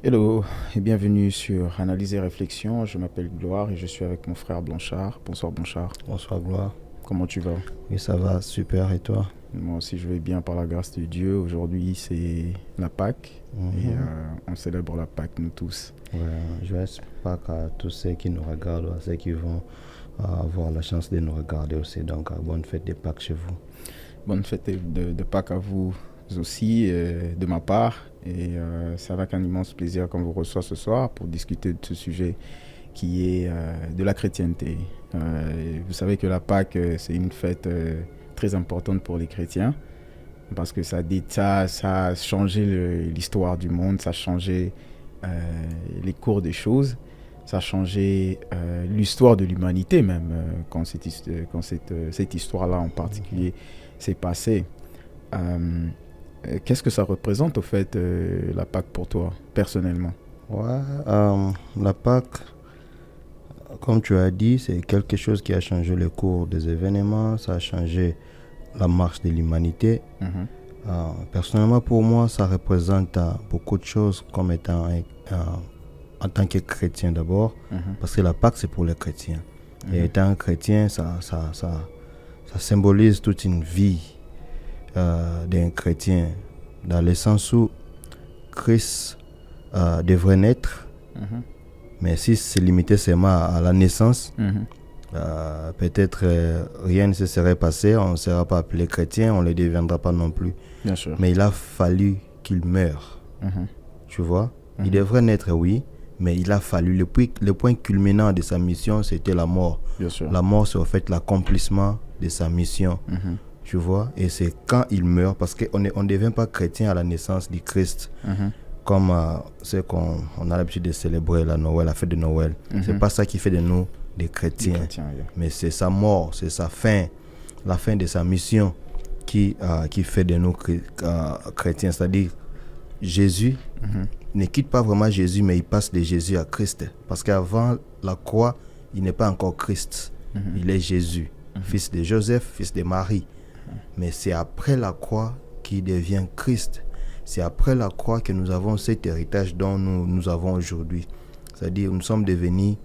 Hello et bienvenue sur Analyse et Réflexion. Je m'appelle Gloire et je suis avec mon frère Blanchard. Bonsoir Blanchard. Bonsoir Gloire. Comment tu vas? Oui, ça va, super. Et toi? Moi aussi je vais bien par la grâce de Dieu. Aujourd'hui c'est la Pâque et on célèbre la Pâque nous tous. Ouais, joyeuse Pâques à tous ceux qui nous regardent, à ceux qui vont avoir la chance de nous regarder aussi. Donc, bonne fête de Pâques chez vous. Bonne fête de Pâques à vous aussi de ma part. Et c'est avec un immense plaisir qu'on vous reçoit ce soir pour discuter de ce sujet qui est de la chrétienté. Vous savez que la Pâque, c'est une fête très importante pour les chrétiens parce que ça a changé l'histoire du monde, ça a changé les cours des choses, ça a changé l'histoire de l'humanité même quand cette histoire-là en particulier s'est passée. Qu'est-ce que ça représente au fait la Pâque pour toi, personnellement? Ouais, la Pâque, comme tu as dit, c'est quelque chose qui a changé le cours des événements, ça a changé la marche de l'humanité. Personnellement, pour moi, ça représente beaucoup de choses comme étant en tant que chrétien d'abord, parce que la Pâque, c'est pour les chrétiens. Et étant chrétien, ça symbolise toute une vie d'un chrétien, dans le sens où Christ devrait naître, mais si c'est limité seulement à la naissance, peut-être rien ne se serait passé, on ne sera pas appelé chrétien, on ne le deviendra pas non plus. Bien sûr. Mais il a fallu qu'il meure, tu vois. Il devrait naître, oui, mais il a fallu, le point culminant de sa mission, c'était la mort. Bien sûr. La mort, c'est en fait l'accomplissement de sa mission. Tu vois, et c'est quand il meurt, parce qu'on ne devient pas chrétien à la naissance du Christ, comme ce qu'on a l'habitude de célébrer la Noël, la fête de Noël. C'est pas ça qui fait de nous des chrétiens, mais c'est sa mort, c'est sa fin, la fin de sa mission qui fait de nous chrétiens. C'est-à-dire, Jésus ne quitte pas vraiment Jésus, mais il passe de Jésus à Christ, parce qu'avant la croix, il n'est pas encore Christ, il est Jésus, fils de Joseph, fils de Marie. Mais c'est après la croix qu'il devient Christ. C'est après la croix que nous avons cet héritage dont nous avons aujourd'hui. C'est-à-dire, nous sommes devenus,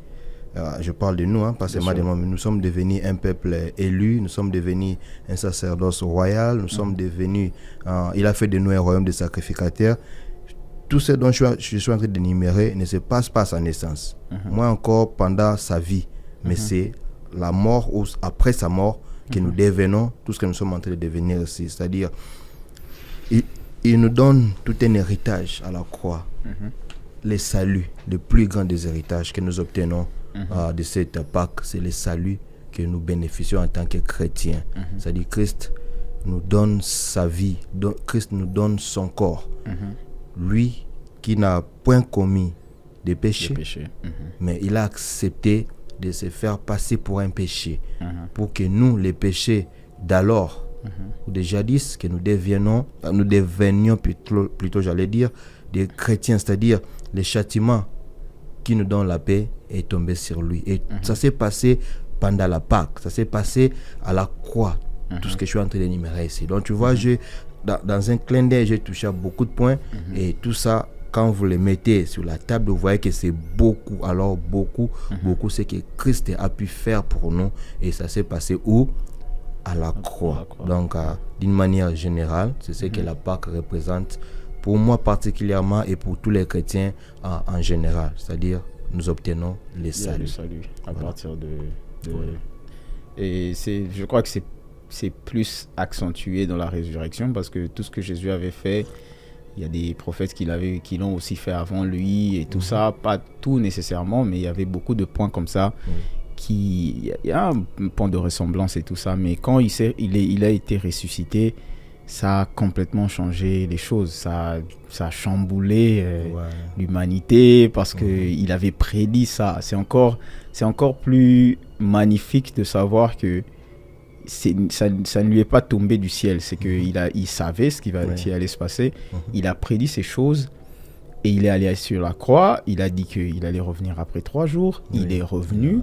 je parle de nous, pas seulement de moi, mais nous sommes devenus un peuple élu, nous sommes devenus un sacerdoce royal, nous sommes devenus, il a fait de nous un royaume de sacrificateurs. Tout ce dont je suis en train d'énumérer ne se passe pas à sa naissance. Moi encore pendant sa vie. Mais c'est la mort ou après sa mort que nous devenons tout ce que nous sommes en train de devenir ici. C'est-à-dire, il nous donne tout un héritage à la croix. Le salut, le plus grand des héritages que nous obtenons de cette Pâque, c'est le salut que nous bénéficions en tant que chrétiens. C'est-à-dire, Christ nous donne sa vie, Christ nous donne son corps. Lui qui n'a point commis de péché, mais il a accepté de se faire passer pour un péché, pour que nous, les péchés d'alors, ou de jadis, que nous devenions plutôt, j'allais dire, des chrétiens, c'est-à-dire le châtiment qui nous donne la paix est tombé sur lui. Et ça s'est passé pendant la Pâque, ça s'est passé à la croix, tout ce que je suis en train d'énumérer ici. Donc tu vois, dans un clin d'œil, j'ai touché à beaucoup de points, et tout ça, quand vous les mettez sur la table, vous voyez que c'est beaucoup, alors beaucoup ce que Christ a pu faire pour nous. Et ça s'est passé où? À la croix. Donc, d'une manière générale, c'est ce que la Pâque représente pour moi particulièrement et pour tous les chrétiens en général. C'est-à-dire, nous obtenons le salut. Le salut à partir de... Et je crois que c'est plus accentué dans la résurrection parce que tout ce que Jésus avait fait, il y a des prophètes qui l'ont aussi fait avant lui et tout ça, pas tout nécessairement, mais il y avait beaucoup de points comme ça. Il y a un point de ressemblance et tout ça, mais quand il a été ressuscité, ça a complètement changé les choses, ça a chamboulé l'humanité parce qu'il avait prédit ça. C'est encore plus magnifique de savoir que ça ne lui est pas tombé du ciel, c'est qu'il savait ce qui allait se passer, il a prédit ces choses et il est allé sur la croix, il a dit qu'il allait revenir après 3 jours, il est revenu,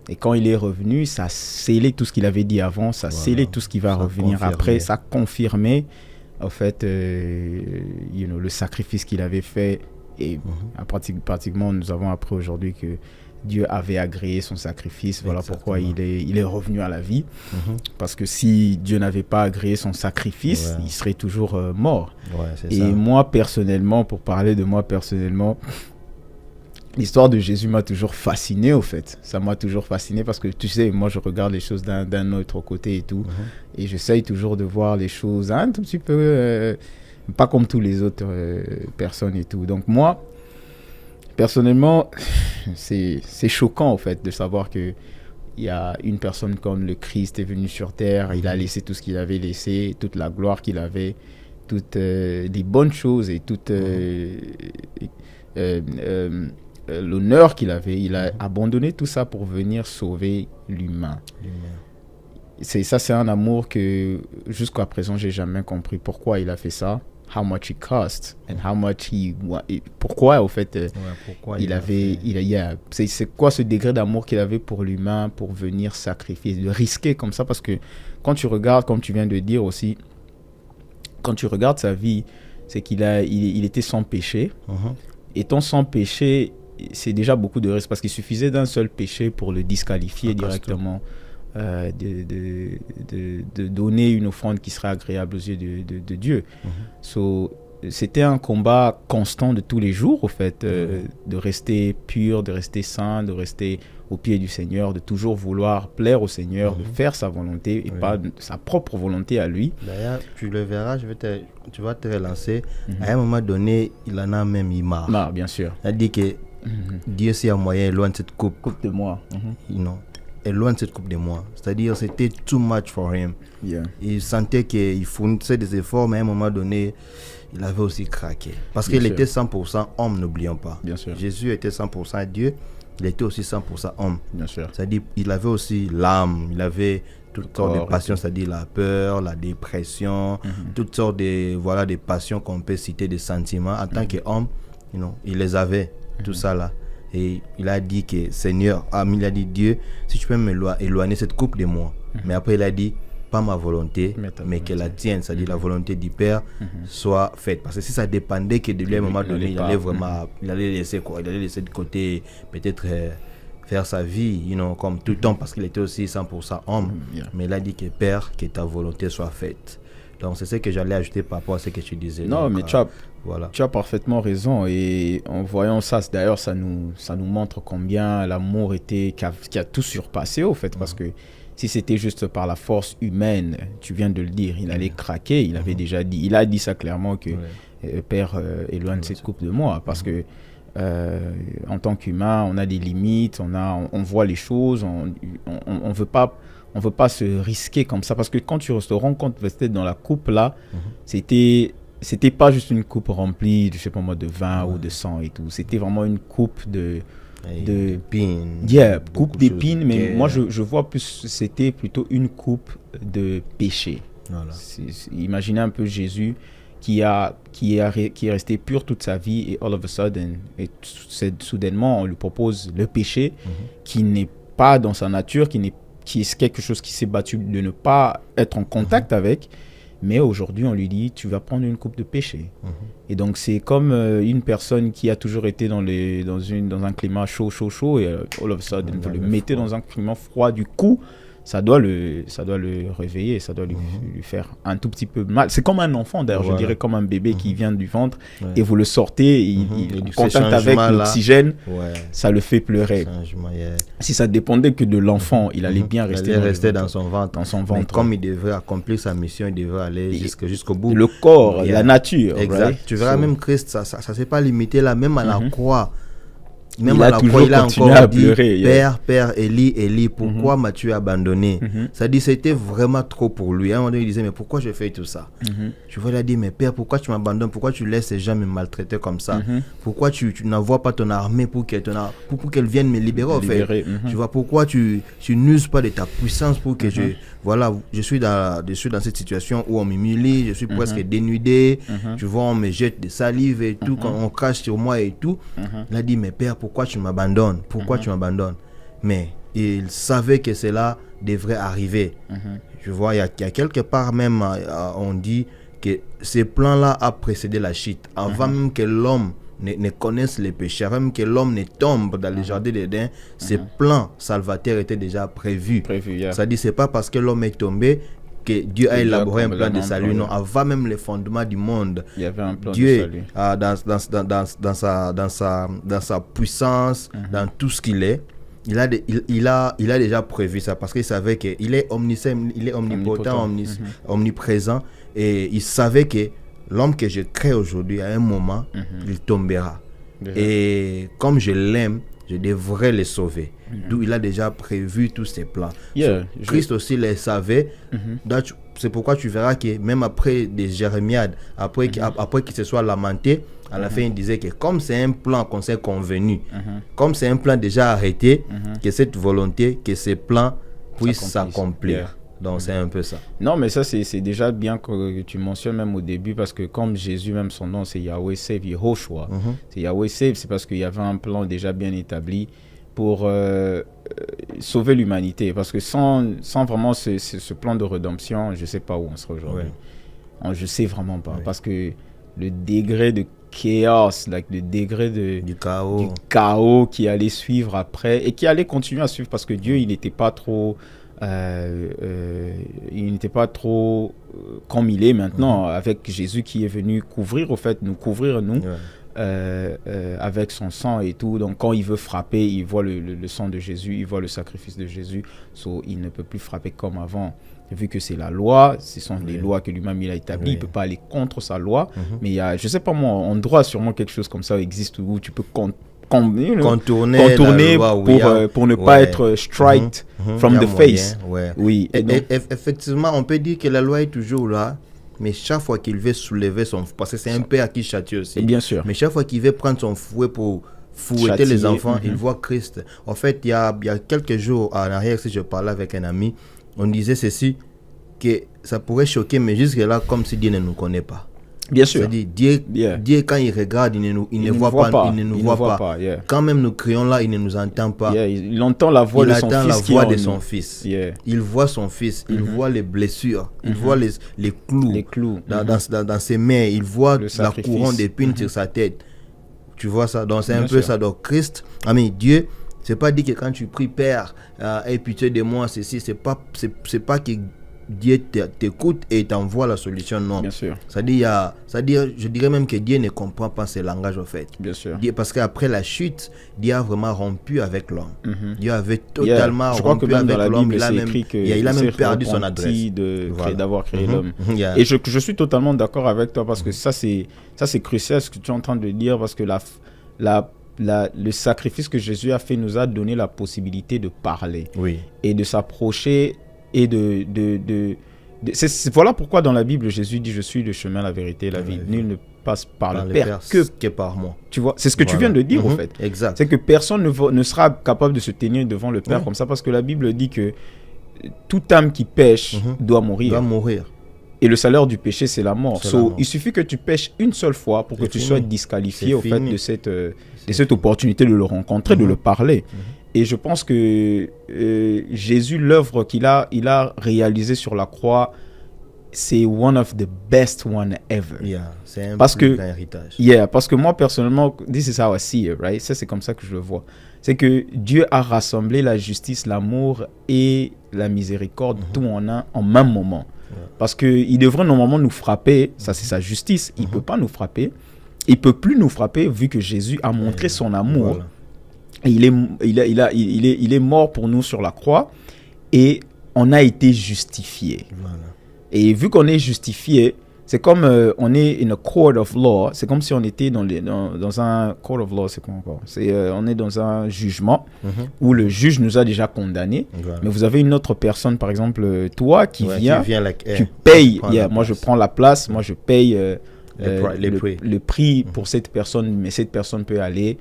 et quand il est revenu, ça a scellé tout ce qu'il avait dit avant, ça a scellé tout ce qui va revenir après, ça a confirmé en fait le sacrifice qu'il avait fait Et pratiquement, nous avons appris aujourd'hui que Dieu avait agréé son sacrifice. Voilà pourquoi il est revenu à la vie. Parce que si Dieu n'avait pas agréé son sacrifice, il serait toujours mort. Et moi, personnellement, pour parler de moi personnellement, l'histoire de Jésus m'a toujours fasciné, au fait. Ça m'a toujours fasciné parce que, tu sais, moi, je regarde les choses d'un autre côté et tout. Et j'essaye toujours de voir les choses un tout petit peu, pas comme tous les autres personnes et tout. Donc, moi, personnellement, c'est choquant, en fait, de savoir que il y a une personne comme le Christ est venu sur terre, il a laissé tout ce qu'il avait laissé, toute la gloire qu'il avait, toutes les bonnes choses et toute l'honneur qu'il avait. Il a abandonné tout ça pour venir sauver l'humain. C'est un amour que jusqu'à présent, j'ai jamais compris pourquoi il a fait ça. How much it cost and how much pourquoi au fait c'est quoi ce degré d'amour qu'il avait pour l'humain pour venir sacrifier, de risquer comme ça, parce que quand tu regardes, comme tu viens de dire aussi, quand tu regardes sa vie, c'est il était sans péché. Étant sans péché, c'est déjà beaucoup de risques parce qu'il suffisait d'un seul péché pour le disqualifier directement. De donner une offrande qui serait agréable aux yeux de Dieu. C'était un combat constant de tous les jours, au fait, de rester pur, de rester saint, de rester au pied du Seigneur, de toujours vouloir plaire au Seigneur, de faire sa volonté et pas sa propre volonté à lui. D'ailleurs, tu le verras, tu vas te relancer. À un moment donné, il en a même eu marre. Non, bien sûr. Il a dit que Dieu, s'il y a moyen, éloigne cette coupe de moi. Éloigne cette coupe de moi. C'est-à-dire, c'était too much for him. Il sentait qu'il fournissait des efforts, mais à un moment donné, il avait aussi craqué. Parce qu'il était 100% homme, n'oublions pas. Bien sûr. Jésus était 100% Dieu, il était aussi 100% homme. Bien sûr. C'est-à-dire, il avait aussi l'âme, il avait toutes sortes de passions, c'est-à-dire la peur, la dépression, toutes sortes de passions qu'on peut citer, des sentiments. En tant qu'homme, il les avait, tout ça là. Et il a dit que Seigneur, il a dit Dieu, si tu peux m'éloigner cette coupe de moi. Mais après il a dit, pas ma volonté, mais que la tienne, c'est-à-dire la volonté du Père, soit faite. Parce que si ça dépendait que de lui à un moment donné, il allait laisser de côté, peut-être faire sa vie, comme tout le temps, parce qu'il était aussi 100% homme. Mais il a dit que Père, que ta volonté soit faite. Donc c'est ce que j'allais ajouter par rapport à ce que tu disais. Non, donc, mais tu as parfaitement raison. Et en voyant ça, d'ailleurs, ça nous montre combien l'amour qui a tout surpassé, au fait. Parce que si c'était juste par la force humaine, tu viens de le dire, il allait craquer. Il avait déjà dit, il a dit ça clairement que Père, éloigne cette coupe de moi. Parce que en tant qu'humain, on a des limites, on voit les choses, on veut pas se risquer comme ça, parce que quand tu te rends compte que dans la coupe là, c'était pas juste une coupe remplie, je sais pas moi, de vin ou de sang et tout. C'était vraiment une coupe d'épines. Coupe d'épines, mais moi je vois plus, c'était plutôt une coupe de péché. Voilà. Imaginez un peu Jésus qui est resté pur toute sa vie, et all of a sudden, soudainement on lui propose le péché qui n'est pas dans sa nature, qui est quelque chose qui s'est battu de ne pas être en contact avec, mais aujourd'hui on lui dit tu vas prendre une coupe de péché. Et donc c'est comme une personne qui a toujours été dans un climat chaud et all of a sudden vous le mettez dans un climat froid, du coup ça doit le réveiller, ça doit lui faire un tout petit peu mal. C'est comme un enfant d'ailleurs, je dirais comme un bébé qui vient du ventre et vous le sortez, il est en contact avec l'oxygène, ça le fait pleurer. Si ça dépendait que de l'enfant, il allait bien rester dans son ventre. Mais comme il devrait accomplir sa mission, il devrait aller jusqu'au bout. Le corps, la nature. Exact. Right? Tu verras même Christ, ça s'est pas limité là, même à la croix. Même il a toujours continué à pleurer. Père, Élie, pourquoi m'as-tu abandonné? Ça dit, c'était vraiment trop pour lui. À un moment donné, il disait, mais pourquoi je fais tout ça? Tu vois, il a dit, mais Père, pourquoi tu m'abandonnes? Pourquoi tu laisses ces gens me maltraiter comme ça? Pourquoi tu n'envoies pas ton armée pour qu'elle vienne me libérer, en fait? Tu vois, pourquoi tu n'uses pas de ta puissance pour que je suis dans cette situation où on m'humilie, je suis presque dénudé, tu vois, on me jette des salives et tout, quand on crache sur moi et tout. Il a dit, mais Père, pourquoi tu m'abandonnes? Tu m'abandonnes? Mais il savait que cela devrait arriver. Je vois, il y a quelque part même, on dit que ce plan-là a précédé la chute. Avant même que l'homme ne connaisse les péchés, avant même que l'homme ne tombe dans le jardin d'Éden, ce plan salvateur était déjà prévu. C'est-à-dire, c'est pas parce que l'homme est tombé que Dieu a élaboré un plan de salut. Non, avant même les fondements du monde, il y avait un plan Dieu, de salut. dans sa puissance, dans tout ce qu'il est, il a déjà prévu ça, parce qu'il savait qu'il est omniscient, il est omnipotent, omniprésent, et il savait que l'homme que je crée aujourd'hui, à un moment, il tombera. Et comme je l'aime, je devrais le sauver. D'où il a déjà prévu tous ses plans. Christ aussi le savait. C'est pourquoi tu verras que même après des jérémiades, après qu'il se soit lamenté, à la fin il disait que comme c'est un plan qu'on s'est convenu, comme c'est un plan déjà arrêté, que cette volonté, que ces plans puissent s'accomplir. Donc c'est un peu ça. Non, mais ça c'est déjà bien que tu mentionnes même au début, parce que comme Jésus, même son nom c'est Yahweh Save, Yehoshua. C'est Yahweh Save, c'est parce qu'il y avait un plan déjà bien établi pour sauver l'humanité. Parce que sans vraiment ce plan de rédemption, je ne sais pas où on serait aujourd'hui. Je ne sais vraiment pas. Parce que le degré de chaos, le degré du chaos qui allait suivre après, et qui allait continuer à suivre, parce que Dieu, il n'était pas trop... il n'était pas trop comme il est maintenant, avec Jésus qui est venu nous couvrir avec son sang et tout. Donc quand il veut frapper, il voit le sang de Jésus, il voit le sacrifice de Jésus, il ne peut plus frapper comme avant, vu que c'est la loi, ce sont les lois que lui-même il a établies. Il ne peut pas aller contre sa loi, mais il y a, je sais pas moi, en droit sûrement quelque chose comme ça existe où tu peux contourner pour ne pas être striked from the face. Oui. Effectivement, on peut dire que la loi est toujours là, mais chaque fois qu'il veut soulever son fouet, parce que c'est un père qui châtie aussi. Bien sûr. Mais chaque fois qu'il veut prendre son fouet pour fouetter les enfants, il voit Christ. En fait, il y a quelques jours en arrière, si je parlais avec un ami, on disait ceci, que ça pourrait choquer, mais jusque-là, comme si Dieu ne nous connaît pas. Bien sûr. C'est-à-dire, Dieu, quand il regarde, il ne voit pas. Il ne nous voit pas. Quand même nous crions là, il ne nous entend pas. Il entend la voix de son fils. Il voit son fils. Il voit les blessures. Il voit les clous, dans ses mains. Il voit la couronne d'épines sur sa tête. Tu vois ça? Donc c'est un peu ça. Donc Christ, Dieu, c'est pas dit que quand tu pries, Père, aie pitié de moi, c'est pas que Dieu t'écoute et t'envoie la solution, non. Bien sûr. C'est-à-dire, je dirais même que Dieu ne comprend pas ce langage, en fait. Bien sûr. Parce qu'après la chute, Dieu a vraiment rompu avec l'homme. Dieu avait totalement rompu avec l'homme. Il a même perdu son adresse. D'avoir créé l'homme. Et je suis totalement d'accord avec toi, parce que ça c'est crucial ce que tu es en train de dire, parce que le sacrifice que Jésus a fait nous a donné la possibilité de parler et de s'approcher. Et voilà pourquoi dans la Bible Jésus dit: je suis le chemin, la vérité et la vie. Nul ne passe par le Père que par moi. Tu vois, c'est ce que tu viens de dire en fait. Exact. C'est que personne ne sera capable de se tenir devant le Père comme ça, parce que la Bible dit que toute âme qui pêche doit mourir. Et le salaire du péché, c'est la mort. Il suffit que tu pêches une seule fois pour que tu sois disqualifié au fait de cette opportunité de le rencontrer, de le parler. Et je pense que Jésus, l'œuvre qu'il a réalisée sur la croix, c'est one of the best one ever. C'est un grand héritage. Parce que moi, personnellement, this is how I see it, right? Ça, c'est comme ça que je le vois. C'est que Dieu a rassemblé la justice, l'amour et la miséricorde, tout en un, en même moment. Parce qu'il devrait normalement nous frapper, ça c'est sa justice, il ne peut pas nous frapper, il ne peut plus nous frapper vu que Jésus a montré son amour. Et il est mort pour nous sur la croix et on a été justifié. Et vu qu'on est justifié, c'est comme on est in a court of law, c'est comme si on était dans un court of law, c'est quoi encore? On est dans un jugement où le juge nous a déjà condamnés, mais vous avez une autre personne, par exemple toi qui vient, tu payes, moi je prends la place, moi je paye le prix pour cette personne, mais cette personne peut aller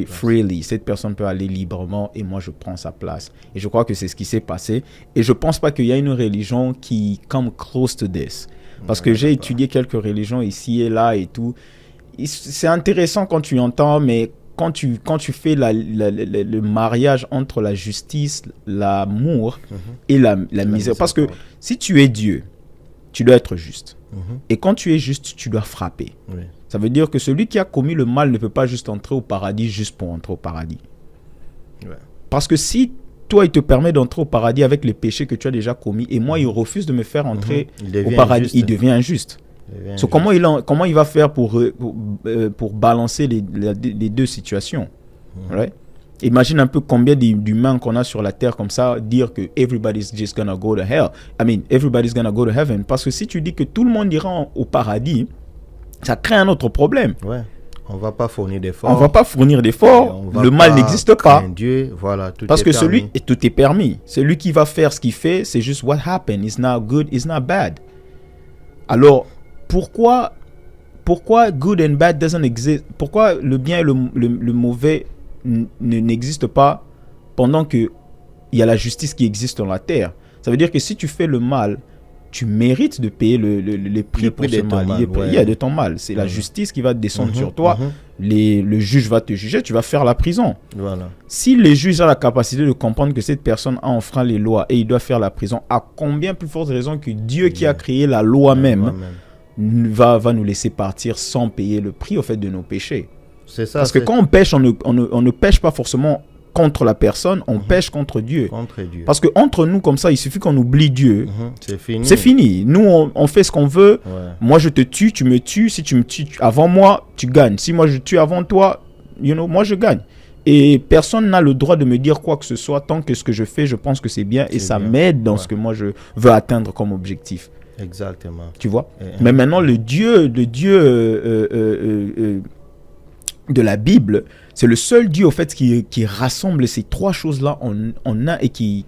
freely, cette personne peut aller librement et moi je prends sa place. Et je crois que c'est ce qui s'est passé, et je pense pas qu'il y a une religion qui come close to this, parce que j'ai étudié quelques religions ici et là et tout. C'est intéressant quand tu entends, mais quand tu fais le mariage entre la justice, l'amour et la misère, parce que si tu es Dieu, tu dois être juste. Et quand tu es juste, tu dois frapper. Ça veut dire que celui qui a commis le mal ne peut pas juste entrer au paradis juste pour entrer au paradis. Ouais. Parce que si toi, il te permet d'entrer au paradis avec les péchés que tu as déjà commis, et moi, il refuse de me faire entrer au paradis, il devient injuste. Comment il va faire pour balancer les deux situations? Right? Imagine un peu combien d'humains qu'on a sur la terre comme ça, dire que everybody's just gonna go to hell. I mean, everybody's gonna go to heaven. Parce que si tu dis que tout le monde ira au paradis, ça crée un autre problème. Ouais. On va pas fournir d'efforts. On va pas fournir d'efforts. Le mal n'existe pas. Dieu, voilà, tout parce est que permis. tout est permis. Celui qui va faire ce qu'il fait, c'est juste what happened. It's not good, it's not bad. Alors, pourquoi good and bad doesn't exist? Pourquoi le bien et le mauvais n'existent pas pendant qu'il y a la justice qui existe dans la terre? Ça veut dire que si tu fais le mal, tu mérites de payer le prix pour ce mal. Il y a de ton mal. C'est la justice qui va descendre sur toi. Le juge va te juger, tu vas faire la prison. Voilà. Si les juges ont la capacité de comprendre que cette personne a enfreint les lois et il doit faire la prison, à combien plus forte raison que Dieu qui a créé la loi même va nous laisser partir sans payer le prix au fait de nos péchés. C'est ça. Parce que quand on pêche, on ne pêche pas forcément contre la personne, on pêche contre Dieu. Contre Dieu. Parce qu'entre nous, comme ça, il suffit qu'on oublie Dieu. C'est fini. C'est fini. Nous, on fait ce qu'on veut. Ouais. Moi, je te tue, tu me tues. Si tu me tues avant moi, tu gagnes. Si moi, je tue avant toi, moi, je gagne. Et personne n'a le droit de me dire quoi que ce soit tant que ce que je fais, je pense que c'est bien. Et ça m'aide dans ce que moi, je veux atteindre comme objectif. Exactement. Tu vois? Mais maintenant, le Dieu de la Bible, c'est le seul Dieu au fait qui rassemble ces trois choses-là en un et qui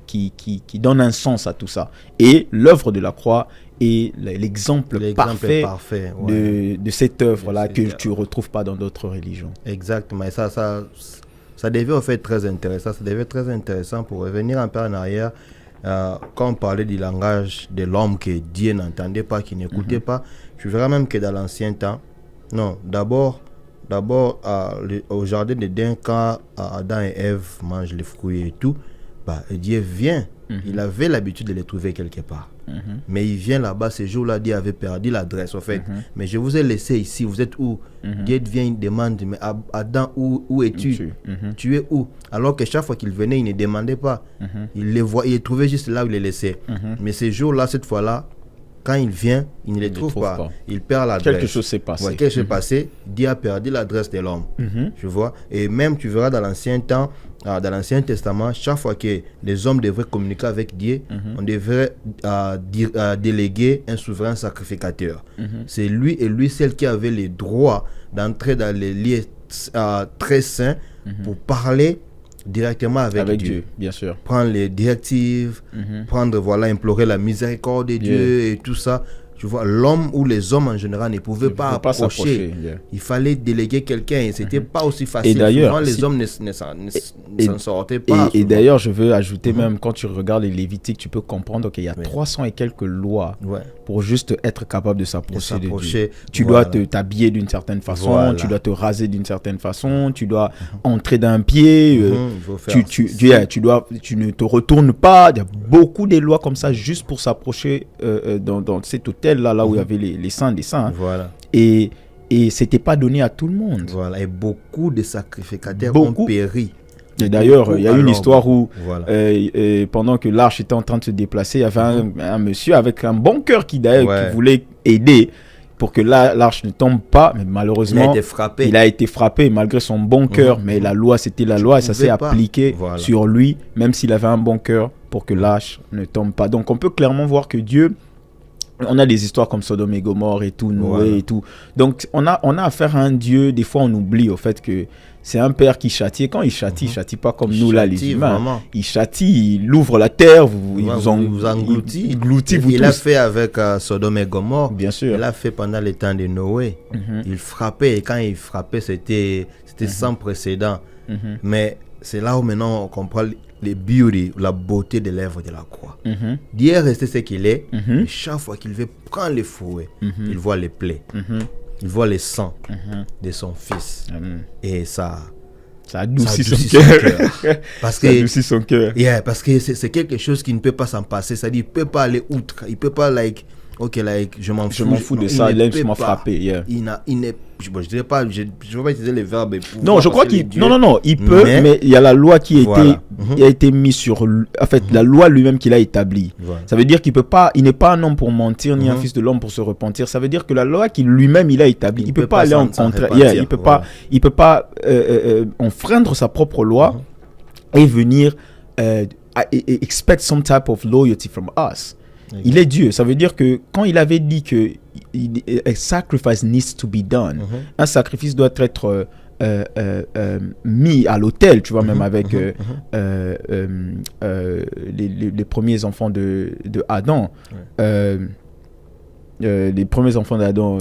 donne un sens à tout ça. Et l'œuvre de la croix est l'exemple parfait de cette œuvre-là que tu ne retrouves pas dans d'autres religions. Exactement. Et ça devait en fait très intéressant. Ça devait être très intéressant pour revenir un peu en arrière. Quand on parlait du langage de l'homme que Dieu n'entendait pas, qui n'écoutait pas, tu verras même que dans l'ancien temps, non, d'abord au jardin d'Éden, quand Adam et Ève mangent les fruits et tout, Dieu vient. Il avait l'habitude de les trouver quelque part. Mais il vient là-bas, ce jour-là, Dieu avait perdu l'adresse, en fait. Mais je vous ai laissé ici, vous êtes où? Dieu vient, il demande, mais Adam, où es-tu? Tu es où? Alors que chaque fois qu'il venait, il ne demandait pas. Il les voit, il les trouvait juste là où il les laissait. Mais ce jour-là, cette fois-là, quand il vient, il ne les trouve pas. Il perd l'adresse. Quelque chose s'est passé. Ouais, quelque chose s'est passé. Dieu a perdu l'adresse de l'homme. Tu vois? Et même, tu verras dans l'ancien temps, dans l'Ancien Testament, chaque fois que les hommes devraient communiquer avec Dieu, on devrait déléguer un souverain sacrificateur. C'est lui et lui seul qui avait le droit d'entrer dans les lieux très saints pour parler directement avec Dieu. Bien sûr. Prendre les directives, implorer la miséricorde de Dieu et tout ça. Tu vois, l'homme ou les hommes en général ne pouvaient pas approcher. Il fallait déléguer quelqu'un et c'était pas aussi facile. Et d'ailleurs, les hommes ne s'en sortaient pas. Et d'ailleurs, je veux ajouter même, quand tu regardes les Lévitiques, tu peux comprendre qu'il y a 300 et quelques lois pour juste être capable de s'approcher de Dieu. Tu dois t'habiller d'une certaine façon, tu dois te raser d'une certaine façon, tu dois entrer d'un pied, tu ne te retournes pas. Il y a beaucoup de lois comme ça juste pour s'approcher dans cet hôtel là où il y avait les saints des saints. Et c'était pas donné à tout le monde. Et beaucoup de sacrificateurs ont péri. Et d'ailleurs, il y a une histoire où pendant que l'arche était en train de se déplacer, il y avait un monsieur avec un bon cœur qui voulait aider pour que l'arche ne tombe pas, mais malheureusement il a été frappé malgré son bon cœur. Mais la loi, c'était la loi et ça s'est appliqué sur lui, même s'il avait un bon cœur, pour que l'arche ne tombe pas. Donc on peut clairement voir que Dieu, on a des histoires comme Sodome et Gomorrhe et tout, Noé et tout. Donc, on a affaire à un Dieu, des fois on oublie au fait que c'est un père qui châtie. Et quand il châtie, il ne châtie pas comme nous là, les humains. Vraiment. Il châtie, il ouvre la terre, il vous engloutit. Il a fait avec Sodome et Gomorrhe. Bien sûr. Il a fait pendant le temps de Noé. Il frappait, et quand il frappait, c'était sans précédent. Mais c'est là où maintenant on comprend les beauty, la beauté de l'œuvre de la croix. Dieu est resté ce qu'il est. Et chaque fois qu'il veut prendre les fouets, il voit les plaies. Il voit le sang de son fils. Et ça adoucit son cœur. Parce que, ça adoucit son cœur. Parce que c'est quelque chose qui ne peut pas s'en passer. C'est-à-dire, il ne peut pas aller outre. Il ne peut pas, je m'en fous de ça, laisse-moi frapper. Il ne je dirais pas, je veux pas utiliser les verbes. Non, je crois qu'il non, il peut, mais il y a la loi qui a été mise sur, en fait, la loi lui-même qu'il a établie. Voilà. Ça veut dire qu'il peut pas, il n'est pas un homme pour mentir ni un fils de l'homme pour se repentir. Ça veut dire que la loi qu'il lui-même il a établie, il peut pas aller en contraire. Il peut pas enfreindre sa propre loi et venir expect some type of loyalty from us. Il est Dieu. Ça veut dire que quand il avait dit que a sacrifice needs to be done, un sacrifice doit être mis à l'autel, tu vois, même avec les premiers enfants de Adam. Les premiers enfants d'Adam,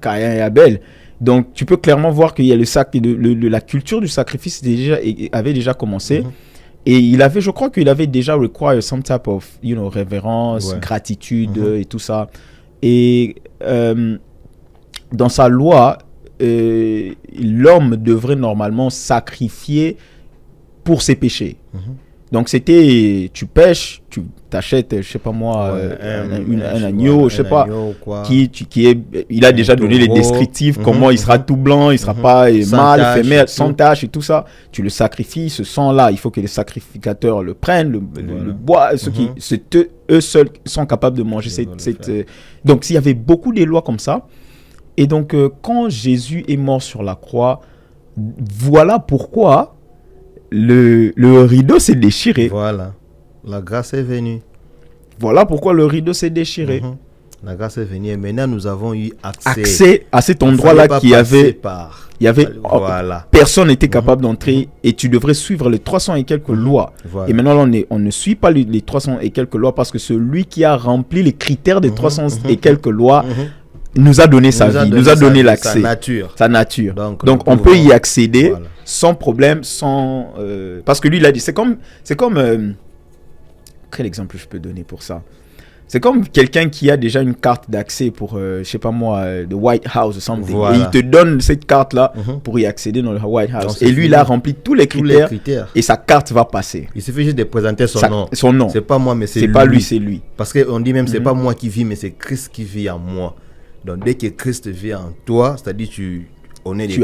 Caïn et Abel. Donc, tu peux clairement voir qu'il y a la culture du sacrifice avait déjà commencé. Et je crois qu'il avait déjà require some type of, révérence, gratitude et tout ça. Et dans sa loi, l'homme devrait normalement sacrifier pour ses péchés. Donc c'était, tu pêches, tu t'achètes, je sais pas moi, un agneau, je sais pas, il a déjà donné les descriptifs, comment il sera tout blanc, il sera pas mâle, femelle, sans tache et tout ça. Tu le sacrifies, ce sang-là, il faut que les sacrificateurs le prennent, le boivent, eux seuls sont capables de manger donc s'il y avait beaucoup de lois comme ça, et donc quand Jésus est mort sur la croix, voilà pourquoi le rideau s'est déchiré. Voilà. La grâce est venue. Voilà pourquoi le rideau s'est déchiré. La grâce est venue et maintenant nous avons eu accès à cet endroit-là personne n'était capable d'entrer et tu devrais suivre les 300 et quelques lois. Voilà. Et maintenant on ne suit pas les 300 et quelques lois parce que celui qui a rempli les critères des 300 et quelques lois nous a donné sa vie, nous a donné l'accès. Sa nature. Donc on peut y accéder sans problème, parce que lui il a dit, c'est comme quel exemple je peux donner pour ça? C'est comme quelqu'un qui a déjà une carte d'accès pour, je sais pas moi, the White House ou something. Voilà. Et il te donne cette carte-là pour y accéder dans le White House. Et lui, il a rempli tous les critères et sa carte va passer. Il suffit juste de présenter son nom. Son nom. C'est pas moi, mais c'est lui. C'est pas lui, c'est lui. Parce qu'on dit même, c'est pas moi qui vis, mais c'est Christ qui vit en moi. Donc, dès que Christ vit en toi, c'est-à-dire tu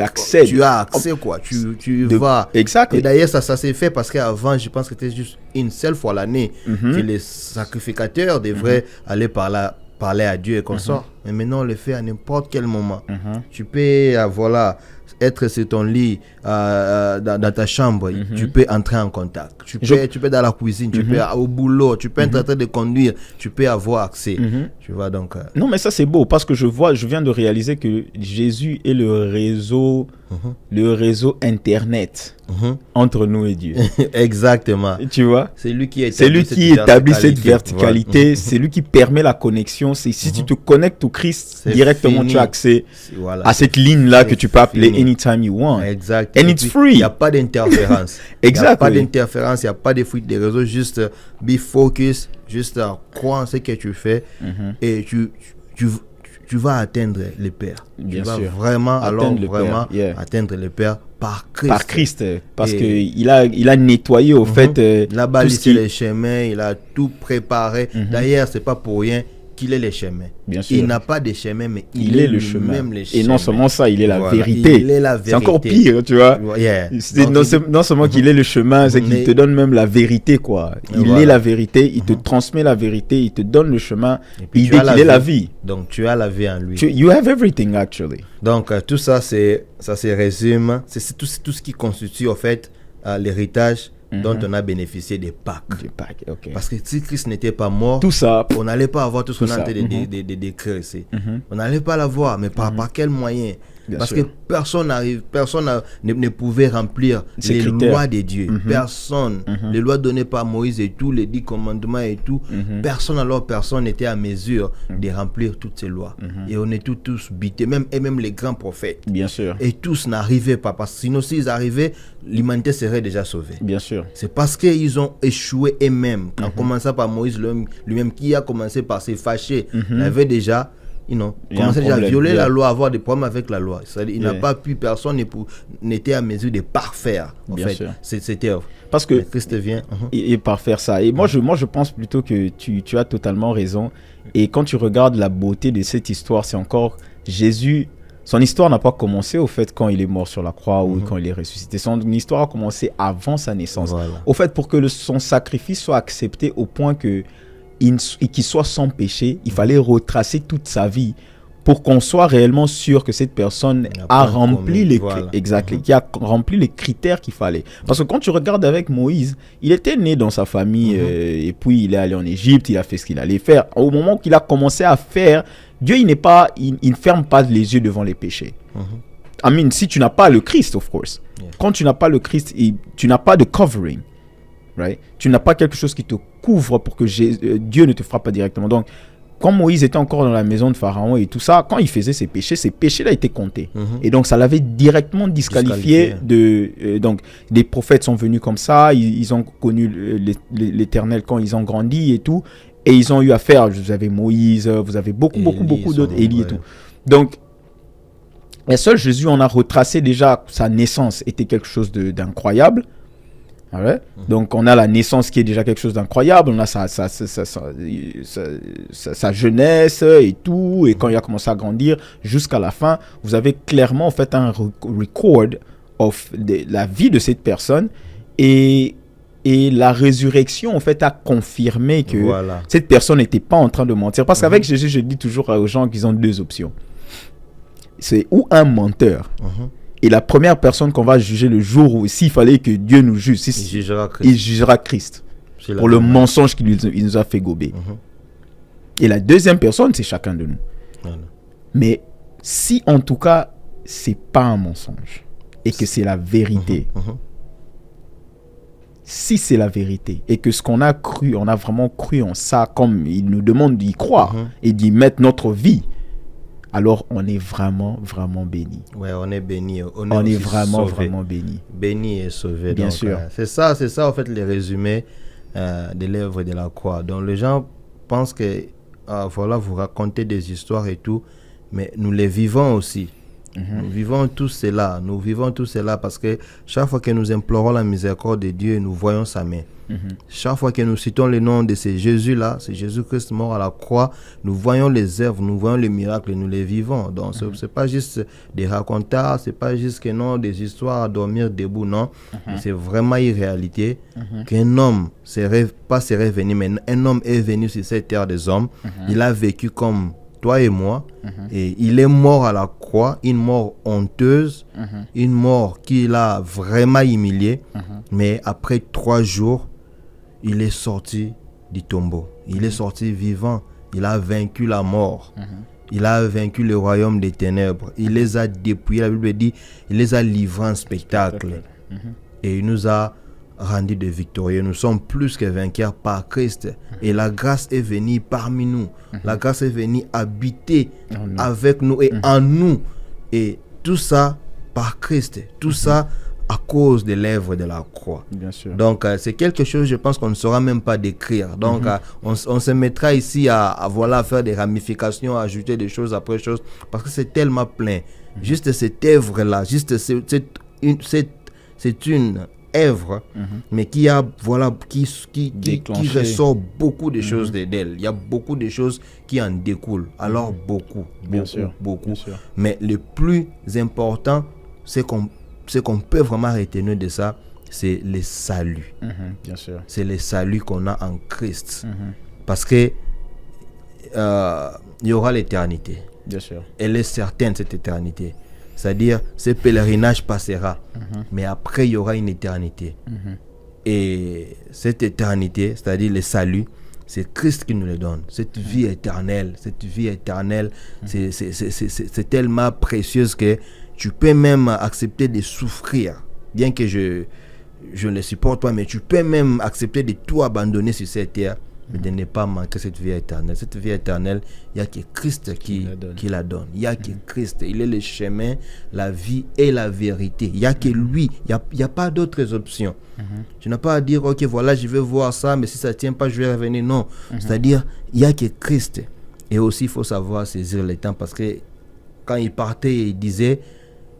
accèdes. Tu as accès, quoi. Tu vas. Exact. Et d'ailleurs, ça s'est fait parce qu'avant, je pense que c'était juste une seule fois l'année que les sacrificateurs devraient aller parler à Dieu et qu'on sort. Mais maintenant, on le fait à n'importe quel moment. Tu peux, être sur ton lit, dans ta chambre, tu peux entrer en contact. Tu peux dans la cuisine, tu peux au boulot, tu peux être en train de conduire, tu peux avoir accès. Tu vois, donc... Non, mais ça c'est beau parce que je viens de réaliser que Jésus est le réseau Internet entre nous et Dieu. Exactement. Tu vois? C'est lui qui établit cette verticalité, c'est lui qui permet la connexion. Si tu te connectes au Christ directement, tu as accès à cette ligne-là que tu peux appeler anytime you want. Exact. And it's free. Il n'y a pas d'interférence. Exact. Il n'y a pas d'interférence, il n'y a pas de fuite des réseaux, juste be focus, juste croire en ce que tu fais et tu vas atteindre le Père. Bien tu sûr. vas vraiment atteindre le Père par Christ. Par Christ, parce qu'il a nettoyé au fait. Il a balisé les chemins, il a tout préparé. D'ailleurs, c'est pas pour rien qu'il est le chemin. Bien sûr. Il n'a pas de chemin, mais il est le chemin. Et non seulement ça, il est la vérité. Il est la vérité. C'est encore pire, tu vois. Non seulement qu'il est le chemin, c'est qu'il te donne même la vérité, quoi. Il est la vérité, il te transmet la vérité, il te donne le chemin, il dit qu'il est la vie. Donc tu as la vie en lui. You have everything, actually. Donc tout ça, ça se résume. C'est tout ce qui constitue, en fait, l'héritage dont on a bénéficié des Pâques. Okay. Parce que si Christ n'était pas mort, tout ça, on n'allait pas avoir tout ce qu'on est en train de décrire ici. On n'allait pas l'avoir, mais par quel moyen? Parce que personne ne pouvait remplir les lois de Dieu. Personne. Les lois données par Moïse et tout, les 10 commandements et tout. Personne n'était à mesure de remplir toutes ces lois. Et on est tous bités, même les grands prophètes. Bien sûr. Et tous n'arrivaient pas. Parce que sinon, s'ils arrivaient, l'humanité serait déjà sauvée. Bien sûr. C'est parce qu'ils ont échoué eux-mêmes. En commençant par Moïse lui-même, qui a commencé par se fâcher. Il avait déjà... commençait déjà à violer la loi, avoir des problèmes avec la loi. Il n'a pas pu, personne n'était à mesure de parfaire cette œuvre. Parce que Christ vient et parfaire ça. Et moi je pense plutôt que tu as totalement raison. Et quand tu regardes la beauté de cette histoire, c'est encore Jésus, Son histoire n'a pas commencé au fait quand il est mort sur la croix ou quand il est ressuscité. Son histoire a commencé avant sa naissance. Voilà. Au fait, pour que son sacrifice soit accepté au point qu'il soit sans péché, il fallait retracer toute sa vie pour qu'on soit réellement sûr que cette personne a rempli qui a rempli les critères qu'il fallait. Parce que quand tu regardes avec Moïse, il était né dans sa famille et puis il est allé en Égypte, il a fait ce qu'il allait faire. Au moment qu'il a commencé à faire, Dieu, il ne ferme pas les yeux devant les péchés. I mean, si tu n'as pas le Christ, of course. Yeah. Quand tu n'as pas le Christ, tu n'as pas de covering. Right? Tu n'as pas quelque chose qui te couvre pour que Dieu ne te frappe pas directement. Donc, quand Moïse était encore dans la maison de Pharaon et tout ça, quand il faisait ses péchés-là étaient comptés. Et donc, ça l'avait directement disqualifié. Donc, des prophètes sont venus comme ça, ils ont connu l'Éternel quand ils ont grandi et tout. Et ils ont eu affaire, vous avez Moïse, vous avez beaucoup d'autres, Élie et tout. Donc, le seul Jésus, on a retracé déjà sa naissance, était quelque chose d'incroyable. Ouais. Donc, on a la naissance qui est déjà quelque chose d'incroyable. On a sa jeunesse et tout. Et quand il a commencé à grandir, jusqu'à la fin, vous avez clairement en fait un record de la vie de cette personne. Et la résurrection, en fait, a confirmé que cette personne n'était pas en train de mentir. Parce qu'avec Jésus, je dis toujours aux gens qu'ils ont deux options. C'est ou un menteur. Et la première personne qu'on va juger le jour où, s'il fallait que Dieu nous juge, il jugera Christ pour le mensonge qu'il nous a fait gober. Et la deuxième personne, c'est chacun de nous. Mais si, en tout cas, c'est pas un mensonge et que c'est la vérité, si c'est la vérité et que ce qu'on a cru, on a vraiment cru en ça, comme il nous demande d'y croire et d'y mettre notre vie, alors on est vraiment béni. Ouais, on est béni. On est vraiment béni. Béni et sauvé. Bien donc, sûr. C'est ça en fait les résumés de l'œuvre de la croix. Donc les gens pensent que vous racontez des histoires et tout, mais nous les vivons aussi. Nous vivons tout cela parce que chaque fois que nous implorons la miséricorde de Dieu, nous voyons sa main. Chaque fois que nous citons le nom de ce Jésus-là, c'est Jésus-Christ mort à la croix, nous voyons les œuvres, nous voyons les miracles et nous les vivons. Donc c'est pas juste des racontards, c'est pas juste que non, des histoires à dormir debout, non. C'est vraiment une réalité qu'un homme pas serait venu, mais un homme est venu sur cette terre des hommes. Il a vécu comme toi et moi, et il est mort à la croix, une mort honteuse, une mort qui l'a vraiment humilié, mais après 3 jours, il est sorti du tombeau, il est sorti vivant, il a vaincu la mort, il a vaincu le royaume des ténèbres, il les a dépouillés, la Bible dit, il les a livrés en spectacle, et il nous a rendus de victorieux. Nous sommes plus que vainqueurs par Christ. Et la grâce est venue parmi nous. La grâce est venue habiter avec nous et en nous. Et tout ça par Christ. Tout ça à cause de l'œuvre de la croix. Bien sûr. Donc, c'est quelque chose, je pense qu'on ne saura même pas décrire. Donc, on se mettra ici à faire des ramifications, à ajouter des choses après choses, parce que c'est tellement plein. Juste cette œuvre-là, c'est une œuvre, mais qui ressort beaucoup de choses d'elle. Il y a beaucoup de choses qui en découlent. Alors beaucoup. Bien sûr. Mais le plus important, c'est qu'on peut vraiment retenir de ça, c'est le salut. Bien sûr. C'est le salut qu'on a en Christ. Parce que il y aura l'éternité. Bien sûr. Elle est certaine, cette éternité. C'est-à-dire, ce pèlerinage passera, mais après, il y aura une éternité. Et cette éternité, c'est-à-dire le salut, c'est Christ qui nous le donne. Cette vie éternelle, c'est tellement précieuse que tu peux même accepter de souffrir. Bien que je ne le supporte pas, mais tu peux même accepter de tout abandonner sur cette terre, mais de ne pas manquer cette vie éternelle. Cette vie éternelle, il n'y a que Christ qui la donne. Il n'y a que Christ. Il est le chemin, la vie et la vérité. Il n'y a que lui. Il n'y a pas d'autres options. Tu n'as pas à dire, ok, voilà, je vais voir ça, mais si ça ne tient pas, je vais revenir. Non. C'est-à-dire, il n'y a que Christ. Et aussi, il faut savoir saisir le temps, parce que quand il partait, il disait,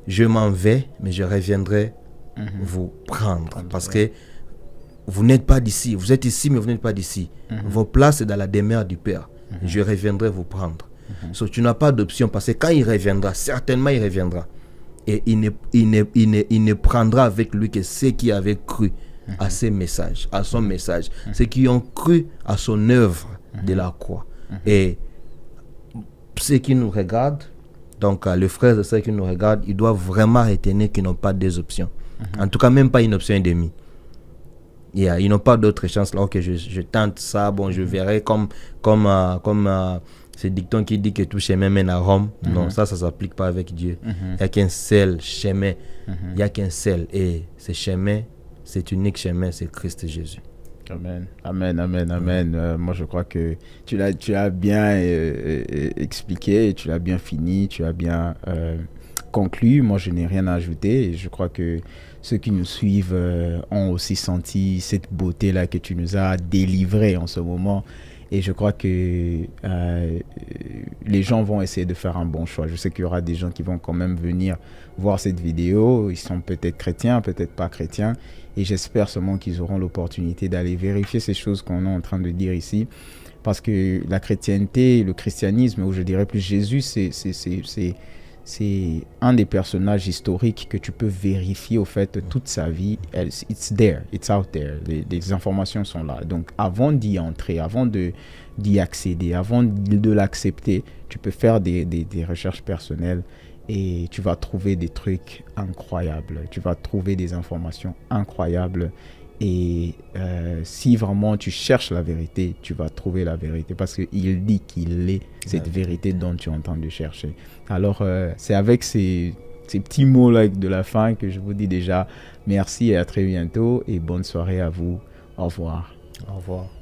je m'en vais, mais je reviendrai vous prendre. Parce que vous n'êtes pas d'ici. Vous êtes ici, mais vous n'êtes pas d'ici. Vos places sont dans la demeure du Père. Je reviendrai vous prendre. So, tu n'as pas d'option parce que quand il reviendra, certainement il reviendra. Et il ne prendra avec lui que ceux qui avaient cru à ses messages, à son message, ceux qui ont cru à son œuvre de la croix. Et ceux qui nous regardent, donc les frères et ceux qui nous regardent, ils doivent vraiment retenir qu'ils n'ont pas des options. En tout cas, même pas une option et demie. Ils n'ont pas d'autre chance. Là, ok, je tente ça, bon, je verrai comme ce dicton qui dit que tout chemin mène à Rome. Non, ça s'applique pas avec Dieu. Il n'y a qu'un seul chemin. Il n'y a qu'un seul. Et ce chemin, cet unique chemin, c'est Christ Jésus. Amen, amen, amen, amen. Moi, je crois que tu l'as bien expliqué, tu l'as bien fini, tu as bien conclu. Moi, je n'ai rien à ajouter. Et je crois que ceux qui nous suivent ont aussi senti cette beauté-là que tu nous as délivrée en ce moment. Et je crois que les gens vont essayer de faire un bon choix. Je sais qu'il y aura des gens qui vont quand même venir voir cette vidéo. Ils sont peut-être chrétiens, peut-être pas chrétiens. Et j'espère seulement qu'ils auront l'opportunité d'aller vérifier ces choses qu'on est en train de dire ici. Parce que la chrétienté, le christianisme, ou je dirais plus Jésus, c'est un des personnages historiques que tu peux vérifier au fait toute sa vie. It's there, it's out there. Les informations sont là. Donc avant d'y entrer, avant d'y accéder, avant de l'accepter, tu peux faire des recherches personnelles et tu vas trouver des trucs incroyables. Tu vas trouver des informations incroyables. Et si vraiment tu cherches la vérité, tu vas trouver la vérité parce qu'il dit qu'il est cette vérité dont tu es en train de chercher. Alors, c'est avec ces petits mots-là de la fin que je vous dis déjà merci et à très bientôt et bonne soirée à vous. Au revoir. Au revoir.